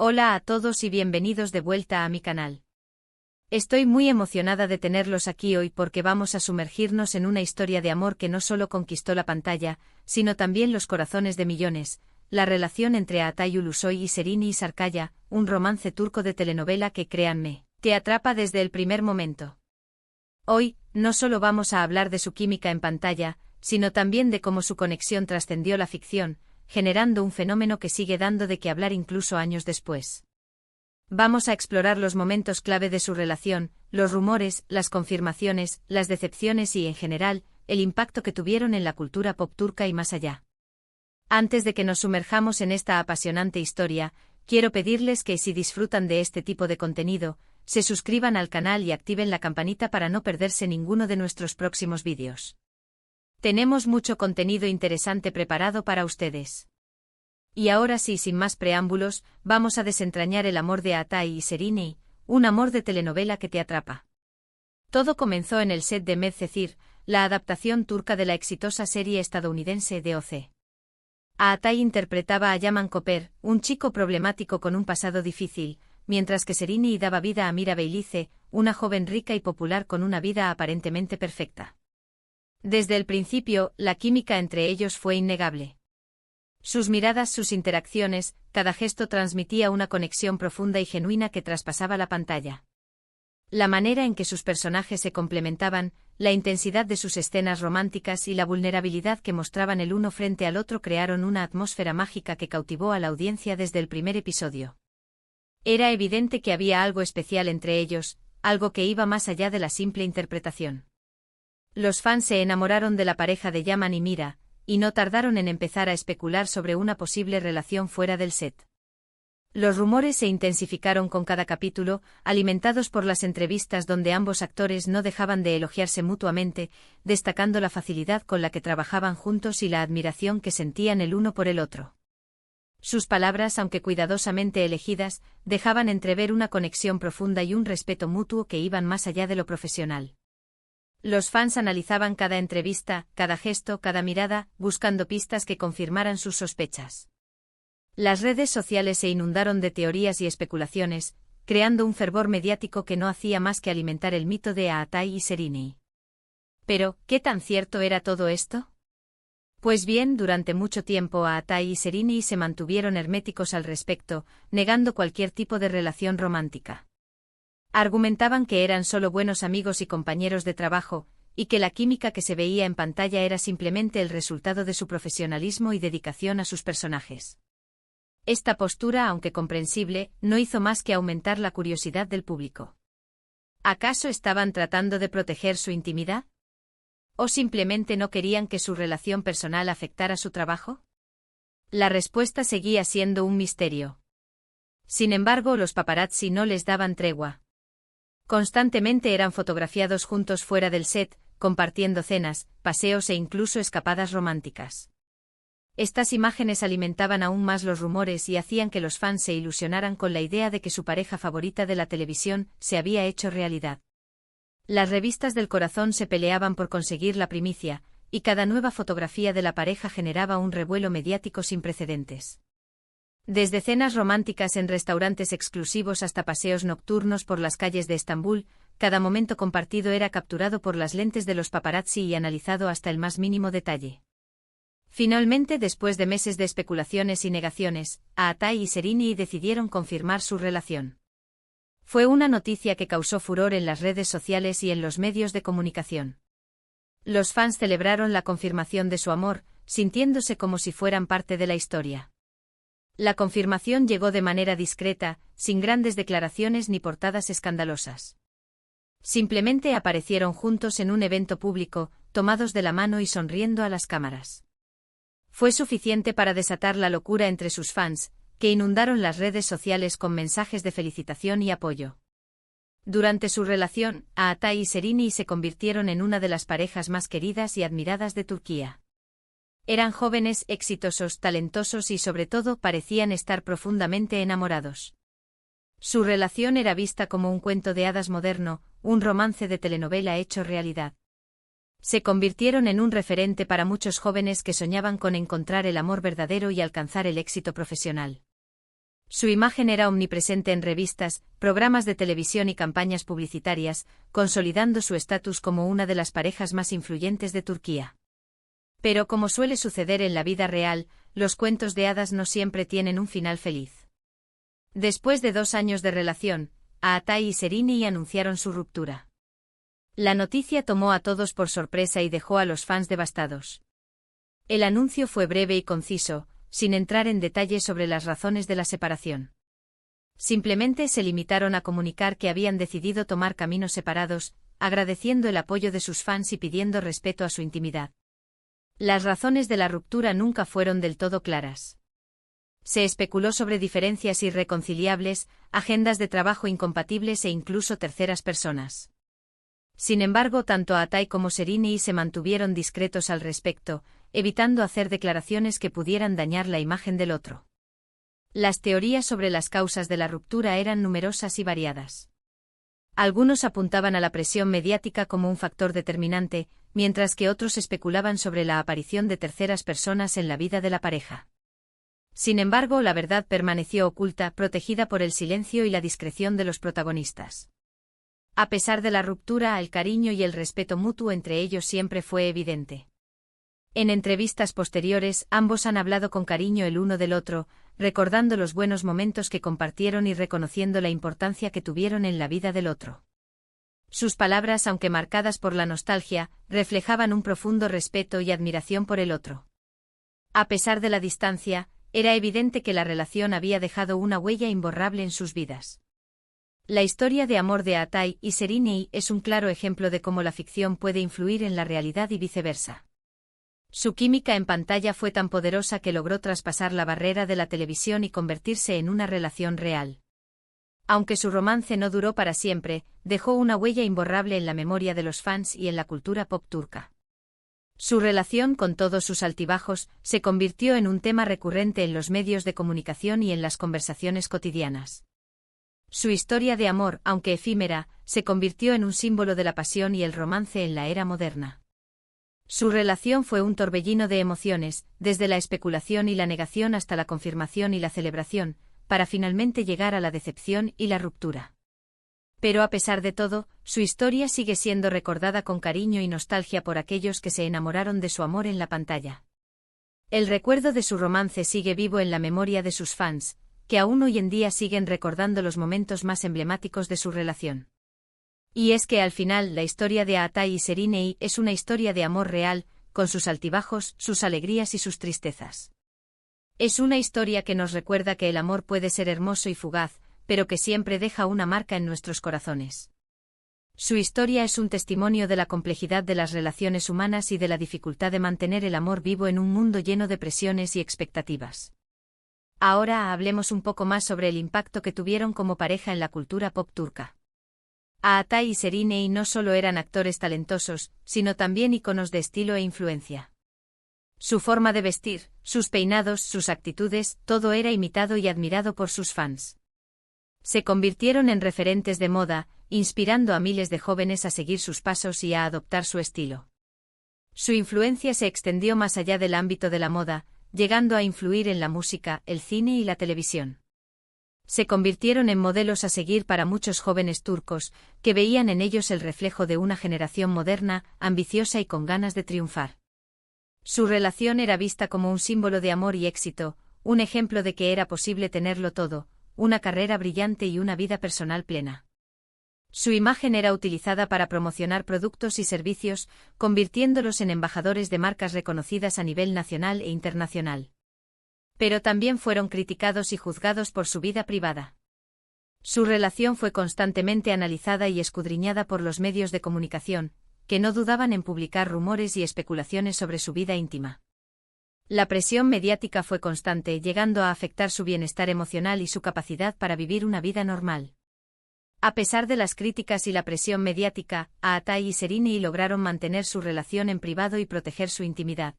Hola a todos y bienvenidos de vuelta a mi canal. Estoy muy emocionada de tenerlos aquí hoy porque vamos a sumergirnos en una historia de amor que no solo conquistó la pantalla, sino también los corazones de millones, la relación entre Atay Ulusoy y Serini Sarıkaya, un romance turco de telenovela que, créanme, te atrapa desde el primer momento. Hoy, no solo vamos a hablar de su química en pantalla, sino también de cómo su conexión trascendió la ficción, generando un fenómeno que sigue dando de qué hablar incluso años después. Vamos a explorar los momentos clave de su relación, los rumores, las confirmaciones, las decepciones y, en general, el impacto que tuvieron en la cultura pop turca y más allá. Antes de que nos sumerjamos en esta apasionante historia, quiero pedirles que si disfrutan de este tipo de contenido, se suscriban al canal y activen la campanita para no perderse ninguno de nuestros próximos vídeos. Tenemos mucho contenido interesante preparado para ustedes. Y ahora sí, sin más preámbulos, vamos a desentrañar el amor de Atay y Serini, un amor de telenovela que te atrapa. Todo comenzó en el set de Medcezir, la adaptación turca de la exitosa serie estadounidense de OC. Atay interpretaba a Yaman Koper, un chico problemático con un pasado difícil, mientras que Serini daba vida a Mira Beylice, una joven rica y popular con una vida aparentemente perfecta. Desde el principio, la química entre ellos fue innegable. Sus miradas, sus interacciones, cada gesto transmitía una conexión profunda y genuina que traspasaba la pantalla. La manera en que sus personajes se complementaban, la intensidad de sus escenas románticas y la vulnerabilidad que mostraban el uno frente al otro crearon una atmósfera mágica que cautivó a la audiencia desde el primer episodio. Era evidente que había algo especial entre ellos, algo que iba más allá de la simple interpretación. Los fans se enamoraron de la pareja de Yaman y Mira, y no tardaron en empezar a especular sobre una posible relación fuera del set. Los rumores se intensificaron con cada capítulo, alimentados por las entrevistas donde ambos actores no dejaban de elogiarse mutuamente, destacando la facilidad con la que trabajaban juntos y la admiración que sentían el uno por el otro. Sus palabras, aunque cuidadosamente elegidas, dejaban entrever una conexión profunda y un respeto mutuo que iban más allá de lo profesional. Los fans analizaban cada entrevista, cada gesto, cada mirada, buscando pistas que confirmaran sus sospechas. Las redes sociales se inundaron de teorías y especulaciones, creando un fervor mediático que no hacía más que alimentar el mito de Atay y Serini. Pero, ¿qué tan cierto era todo esto? Pues bien, durante mucho tiempo Atay y Serini se mantuvieron herméticos al respecto, negando cualquier tipo de relación romántica. Argumentaban que eran solo buenos amigos y compañeros de trabajo, y que la química que se veía en pantalla era simplemente el resultado de su profesionalismo y dedicación a sus personajes. Esta postura, aunque comprensible, no hizo más que aumentar la curiosidad del público. ¿Acaso estaban tratando de proteger su intimidad? ¿O simplemente no querían que su relación personal afectara su trabajo? La respuesta seguía siendo un misterio. Sin embargo, los paparazzi no les daban tregua. Constantemente eran fotografiados juntos fuera del set, compartiendo cenas, paseos e incluso escapadas románticas. Estas imágenes alimentaban aún más los rumores y hacían que los fans se ilusionaran con la idea de que su pareja favorita de la televisión se había hecho realidad. Las revistas del corazón se peleaban por conseguir la primicia, y cada nueva fotografía de la pareja generaba un revuelo mediático sin precedentes. Desde cenas románticas en restaurantes exclusivos hasta paseos nocturnos por las calles de Estambul, cada momento compartido era capturado por las lentes de los paparazzi y analizado hasta el más mínimo detalle. Finalmente, después de meses de especulaciones y negaciones, Atay y Serini decidieron confirmar su relación. Fue una noticia que causó furor en las redes sociales y en los medios de comunicación. Los fans celebraron la confirmación de su amor, sintiéndose como si fueran parte de la historia. La confirmación llegó de manera discreta, sin grandes declaraciones ni portadas escandalosas. Simplemente aparecieron juntos en un evento público, tomados de la mano y sonriendo a las cámaras. Fue suficiente para desatar la locura entre sus fans, que inundaron las redes sociales con mensajes de felicitación y apoyo. Durante su relación, Atay y Serini se convirtieron en una de las parejas más queridas y admiradas de Turquía. Eran jóvenes, exitosos, talentosos y sobre todo parecían estar profundamente enamorados. Su relación era vista como un cuento de hadas moderno, un romance de telenovela hecho realidad. Se convirtieron en un referente para muchos jóvenes que soñaban con encontrar el amor verdadero y alcanzar el éxito profesional. Su imagen era omnipresente en revistas, programas de televisión y campañas publicitarias, consolidando su estatus como una de las parejas más influyentes de Turquía. Pero como suele suceder en la vida real, los cuentos de hadas no siempre tienen un final feliz. Después de 2 años de relación, Atay y Serenay anunciaron su ruptura. La noticia tomó a todos por sorpresa y dejó a los fans devastados. El anuncio fue breve y conciso, sin entrar en detalles sobre las razones de la separación. Simplemente se limitaron a comunicar que habían decidido tomar caminos separados, agradeciendo el apoyo de sus fans y pidiendo respeto a su intimidad. Las razones de la ruptura nunca fueron del todo claras. Se especuló sobre diferencias irreconciliables, agendas de trabajo incompatibles e incluso terceras personas. Sin embargo, tanto Atay como Serenay se mantuvieron discretos al respecto, evitando hacer declaraciones que pudieran dañar la imagen del otro. Las teorías sobre las causas de la ruptura eran numerosas y variadas. Algunos apuntaban a la presión mediática como un factor determinante, mientras que otros especulaban sobre la aparición de terceras personas en la vida de la pareja. Sin embargo, la verdad permaneció oculta, protegida por el silencio y la discreción de los protagonistas. A pesar de la ruptura, el cariño y el respeto mutuo entre ellos siempre fue evidente. En entrevistas posteriores, ambos han hablado con cariño el uno del otro, recordando los buenos momentos que compartieron y reconociendo la importancia que tuvieron en la vida del otro. Sus palabras, aunque marcadas por la nostalgia, reflejaban un profundo respeto y admiración por el otro. A pesar de la distancia, era evidente que la relación había dejado una huella imborrable en sus vidas. La historia de amor de Atay y Serenay es un claro ejemplo de cómo la ficción puede influir en la realidad y viceversa. Su química en pantalla fue tan poderosa que logró traspasar la barrera de la televisión y convertirse en una relación real. Aunque su romance no duró para siempre, dejó una huella imborrable en la memoria de los fans y en la cultura pop turca. Su relación, con todos sus altibajos, se convirtió en un tema recurrente en los medios de comunicación y en las conversaciones cotidianas. Su historia de amor, aunque efímera, se convirtió en un símbolo de la pasión y el romance en la era moderna. Su relación fue un torbellino de emociones, desde la especulación y la negación hasta la confirmación y la celebración, para finalmente llegar a la decepción y la ruptura. Pero a pesar de todo, su historia sigue siendo recordada con cariño y nostalgia por aquellos que se enamoraron de su amor en la pantalla. El recuerdo de su romance sigue vivo en la memoria de sus fans, que aún hoy en día siguen recordando los momentos más emblemáticos de su relación. Y es que al final la historia de Atay y Serenay es una historia de amor real, con sus altibajos, sus alegrías y sus tristezas. Es una historia que nos recuerda que el amor puede ser hermoso y fugaz, pero que siempre deja una marca en nuestros corazones. Su historia es un testimonio de la complejidad de las relaciones humanas y de la dificultad de mantener el amor vivo en un mundo lleno de presiones y expectativas. Ahora hablemos un poco más sobre el impacto que tuvieron como pareja en la cultura pop turca. Atay y Serenay no solo eran actores talentosos, sino también íconos de estilo e influencia. Su forma de vestir, sus peinados, sus actitudes, todo era imitado y admirado por sus fans. Se convirtieron en referentes de moda, inspirando a miles de jóvenes a seguir sus pasos y a adoptar su estilo. Su influencia se extendió más allá del ámbito de la moda, llegando a influir en la música, el cine y la televisión. Se convirtieron en modelos a seguir para muchos jóvenes turcos, que veían en ellos el reflejo de una generación moderna, ambiciosa y con ganas de triunfar. Su relación era vista como un símbolo de amor y éxito, un ejemplo de que era posible tenerlo todo, una carrera brillante y una vida personal plena. Su imagen era utilizada para promocionar productos y servicios, convirtiéndolos en embajadores de marcas reconocidas a nivel nacional e internacional. Pero también fueron criticados y juzgados por su vida privada. Su relación fue constantemente analizada y escudriñada por los medios de comunicación, que no dudaban en publicar rumores y especulaciones sobre su vida íntima. La presión mediática fue constante, llegando a afectar su bienestar emocional y su capacidad para vivir una vida normal. A pesar de las críticas y la presión mediática, Atay y Serenay lograron mantener su relación en privado y proteger su intimidad.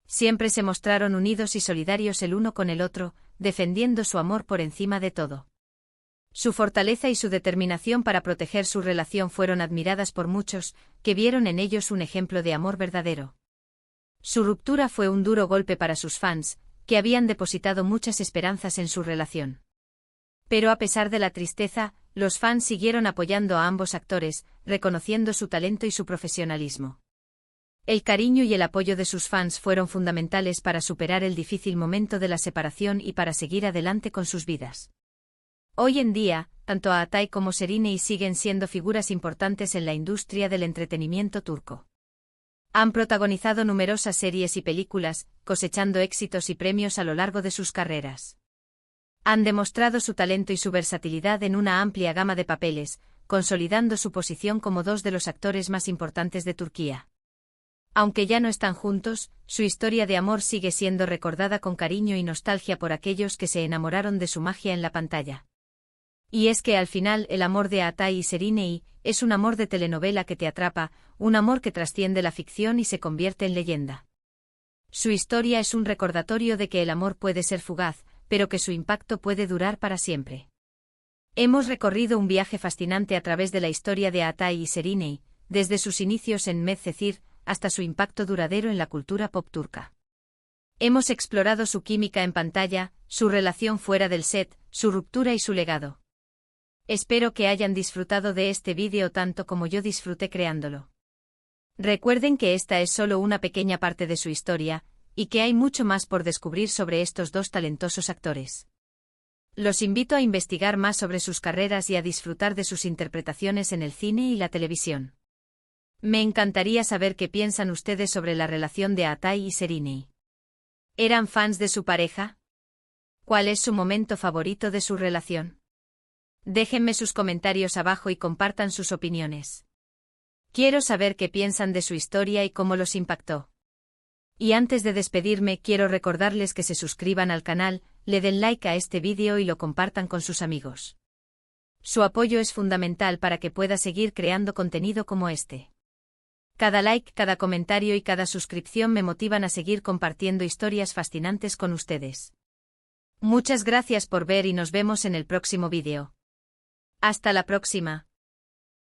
Siempre se mostraron unidos y solidarios el uno con el otro, defendiendo su amor por encima de todo. Su fortaleza y su determinación para proteger su relación fueron admiradas por muchos, que vieron en ellos un ejemplo de amor verdadero. Su ruptura fue un duro golpe para sus fans, que habían depositado muchas esperanzas en su relación. Pero a pesar de la tristeza, los fans siguieron apoyando a ambos actores, reconociendo su talento y su profesionalismo. El cariño y el apoyo de sus fans fueron fundamentales para superar el difícil momento de la separación y para seguir adelante con sus vidas. Hoy en día, tanto Atay como Şerinay siguen siendo figuras importantes en la industria del entretenimiento turco. Han protagonizado numerosas series y películas, cosechando éxitos y premios a lo largo de sus carreras. Han demostrado su talento y su versatilidad en una amplia gama de papeles, consolidando su posición como dos de los actores más importantes de Turquía. Aunque ya no están juntos, su historia de amor sigue siendo recordada con cariño y nostalgia por aquellos que se enamoraron de su magia en la pantalla. Y es que al final el amor de Atay y Şerinay es un amor de telenovela que te atrapa, un amor que trasciende la ficción y se convierte en leyenda. Su historia es un recordatorio de que el amor puede ser fugaz, pero que su impacto puede durar para siempre. Hemos recorrido un viaje fascinante a través de la historia de Atay y Şerinay, desde sus inicios en Medcezir hasta su impacto duradero en la cultura pop turca. Hemos explorado su química en pantalla, su relación fuera del set, su ruptura y su legado. Espero que hayan disfrutado de este vídeo tanto como yo disfruté creándolo. Recuerden que esta es solo una pequeña parte de su historia, y que hay mucho más por descubrir sobre estos dos talentosos actores. Los invito a investigar más sobre sus carreras y a disfrutar de sus interpretaciones en el cine y la televisión. Me encantaría saber qué piensan ustedes sobre la relación de Atay y Şerinay. ¿Eran fans de su pareja? ¿Cuál es su momento favorito de su relación? Déjenme sus comentarios abajo y compartan sus opiniones. Quiero saber qué piensan de su historia y cómo los impactó. Y antes de despedirme, quiero recordarles que se suscriban al canal, le den like a este vídeo y lo compartan con sus amigos. Su apoyo es fundamental para que pueda seguir creando contenido como este. Cada like, cada comentario y cada suscripción me motivan a seguir compartiendo historias fascinantes con ustedes. Muchas gracias por ver y nos vemos en el próximo vídeo. Hasta la próxima.